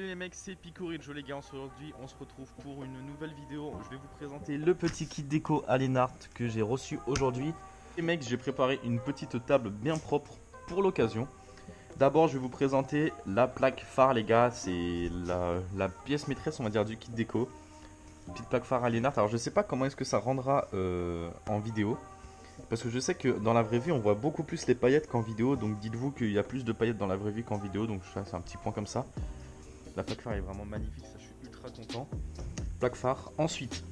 les mecs, c'est Picourijo les gars. Aujourd'hui on se retrouve pour une nouvelle vidéo. Je vais vous présenter le petit kit déco Alienart que j'ai reçu aujourd'hui. Les mecs, j'ai préparé une petite table bien propre pour l'occasion. D'abord je vais vous présenter la plaque phare les gars. C'est la pièce maîtresse on va dire du kit déco. Petite plaque phare Alienart. Alors je sais pas comment est-ce que ça rendra en vidéo. Parce que je sais que dans la vraie vie on voit beaucoup plus les paillettes qu'en vidéo. Donc dites-vous qu'il y a plus de paillettes dans la vraie vie qu'en vidéo. Donc ça c'est un petit point comme ça. La plaque phare est vraiment magnifique, ça je suis ultra content. Plaque phare. Ensuite,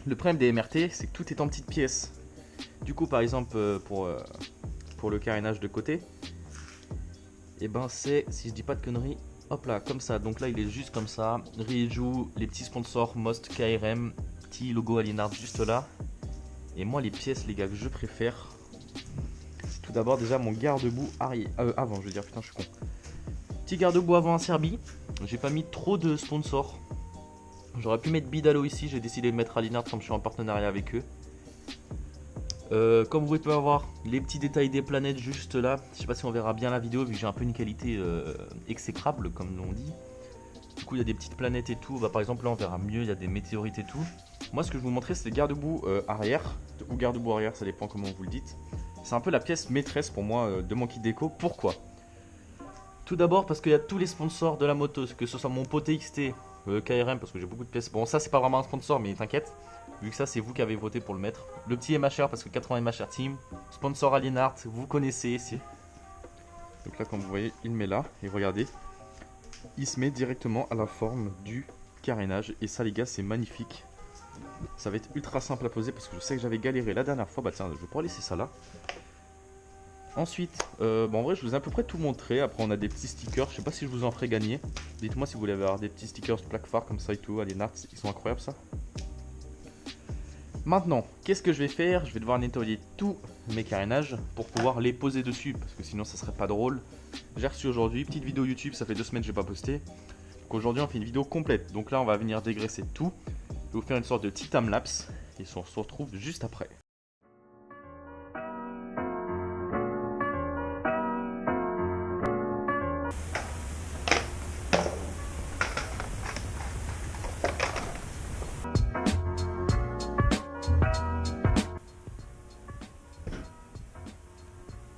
le problème des MRT, c'est que tout est en petites pièces. Du coup, par exemple, pour le carénage de côté, et ben c'est, si je dis pas de conneries, hop là, comme ça. Donc là, il est juste comme ça. Riju, les petits sponsors, Most, KRM, petit logo Alienart juste là. Et moi, les pièces, les gars, que je préfère, c'est tout d'abord déjà mon garde-boue avant, je veux dire, putain, je suis con. Petit garde-boue avant en Serbie. J'ai pas mis trop de sponsors. J'aurais pu mettre Bidalo ici. J'ai décidé de mettre Alienart comme je suis en partenariat avec eux. Comme vous pouvez voir, les petits détails des planètes juste là. Je sais pas si on verra bien la vidéo vu que j'ai un peu une qualité exécrable comme l'on dit. Du coup il y a des petites planètes et tout. Bah, par exemple là on verra mieux, il y a des météorites et tout. Moi ce que je vais vous montrer c'est le garde-boue arrière. Ou garde-boue arrière, ça dépend comment vous le dites. C'est un peu la pièce maîtresse pour moi de mon kit déco. Pourquoi ? Tout d'abord parce qu'il y a tous les sponsors de la moto, que ce soit mon pote XT, KRM parce que j'ai beaucoup de pièces. Bon ça c'est pas vraiment un sponsor mais t'inquiète, vu que ça c'est vous qui avez voté pour le mettre. Le petit MHR parce que 80 MHR Team, sponsor Alienart, vous connaissez. Donc là comme vous voyez il met là et regardez, il se met directement à la forme du carénage et ça les gars c'est magnifique. Ça va être ultra simple à poser parce que je sais que j'avais galéré la dernière fois, bah tiens je vais pouvoir laisser ça là. Ensuite, bon, en vrai je vous ai à peu près tout montré. Après on a des petits stickers, je sais pas si je vous en ferai gagner. Dites-moi si vous voulez avoir des petits stickers de plaque phare comme ça et tout. Alienart, ils sont incroyables ça. Maintenant, qu'est-ce que je vais faire? Je vais devoir nettoyer tous mes carénages pour pouvoir les poser dessus. Parce que sinon ça serait pas drôle. J'ai reçu aujourd'hui, petite vidéo YouTube, ça fait 2 semaines que j'ai pas posté. Donc aujourd'hui on fait une vidéo complète. Donc là on va venir dégraisser tout. Je vais vous faire une sorte de petit timelapse. Et on se retrouve juste après.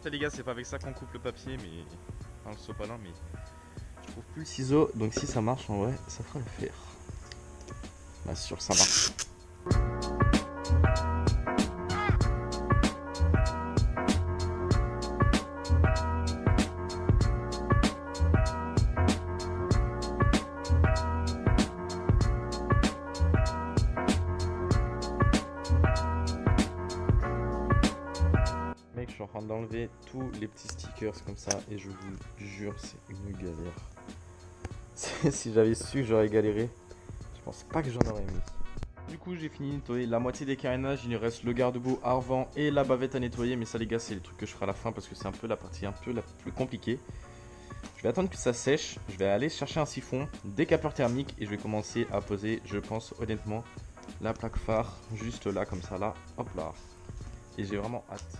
Ça les gars, c'est pas avec ça qu'on coupe le papier, mais enfin le sopalin, mais je trouve plus le ciseau, donc si ça marche en vrai, ça fera l'affaire. Bien sûr, ça marche. Mec, je suis en train d'enlever tous les petits stickers comme ça et je vous jure, c'est une galère. Si j'avais su que j'aurais galéré, je pense pas que j'en aurais mis. Du coup, j'ai fini de nettoyer la moitié des carénages. Il nous reste le garde-boue avant et la bavette à nettoyer. Mais ça, les gars, c'est le truc que je ferai à la fin parce que c'est un peu la partie un peu la plus compliquée. Je vais attendre que ça sèche. Je vais aller chercher un siphon, décapeur thermique et je vais commencer à poser, je pense honnêtement, la plaque phare juste là, comme ça, là. Hop là. Et j'ai vraiment hâte.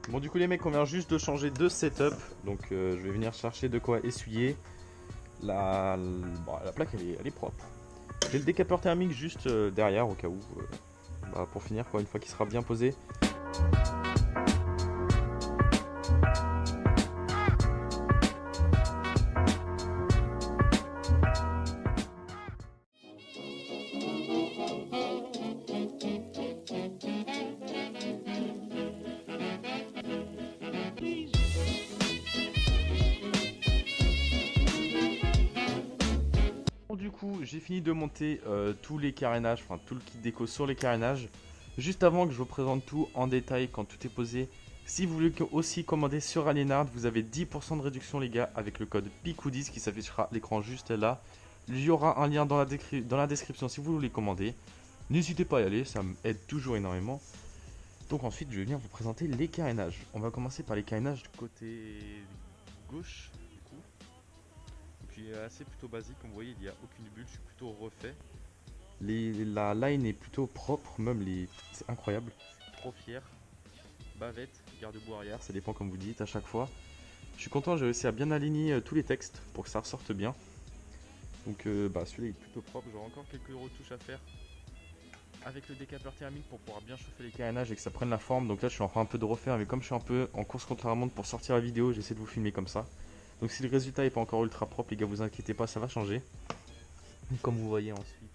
Bon, du coup, les mecs, on vient juste de changer de setup. Donc, je vais venir chercher de quoi essuyer. La plaque, elle est propre. J'ai le décapeur thermique juste derrière au cas où. Pour finir, quoi, une fois qu'il sera bien posé. Du coup, j'ai fini de monter tous les carénages, enfin tout le kit déco sur les carénages. Juste avant que je vous présente tout en détail quand tout est posé, si vous voulez aussi commander sur Alienart, vous avez 10% de réduction les gars avec le code PICOUDIS qui s'affichera à l'écran juste là. Il y aura un lien dans la description si vous voulez commander. N'hésitez pas à y aller, ça m'aide toujours énormément. Donc ensuite, je vais venir vous présenter les carénages. On va commencer par les carénages du côté gauche. Puis assez plutôt basique, comme vous voyez, il n'y a aucune bulle, je suis plutôt refait. La line est plutôt propre, même c'est incroyable. Trop fier. Bavette, garde-boue arrière, ça dépend comme vous dites à chaque fois. Je suis content, j'ai réussi à bien aligner tous les textes pour que ça ressorte bien. Donc celui-là est plutôt propre. J'aurai encore quelques retouches à faire avec le décapeur thermique pour pouvoir bien chauffer les carénages et que ça prenne la forme. Donc là je suis en train un peu de refaire, mais comme je suis un peu en course contre la montre pour sortir la vidéo, j'essaie de vous filmer comme ça. Donc si le résultat n'est pas encore ultra propre, les gars, vous inquiétez pas, ça va changer. Comme vous voyez ensuite,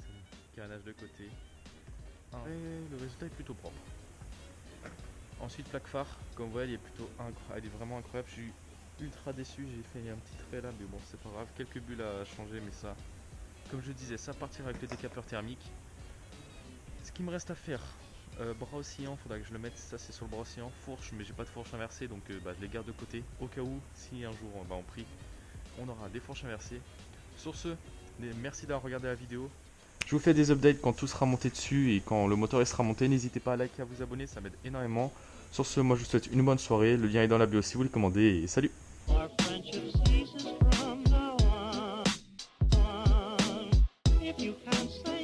carénage de côté. Et le résultat est plutôt propre. Ensuite plaque phare, comme vous voyez, elle est vraiment incroyable. Je suis ultra déçu, j'ai fait un petit trait là, mais bon c'est pas grave. Quelques bulles à changer, mais ça, comme je disais, ça partira avec le décapeur thermique. Ce qu'il me reste à faire, bras oscillant, faudra que je le mette, ça c'est sur le bras oscillant. Fourche, mais j'ai pas de fourche inversée, donc je les garde de côté au cas où, si un jour on prie, on aura des fourches inversées. Sur ce, merci d'avoir regardé la vidéo. Je vous fais des updates quand tout sera monté dessus et quand le moteur sera monté. N'hésitez pas à liker, à vous abonner, ça m'aide énormément. Sur ce, moi je vous souhaite une bonne soirée. Le lien est dans la bio si vous le commandez et salut! You can't say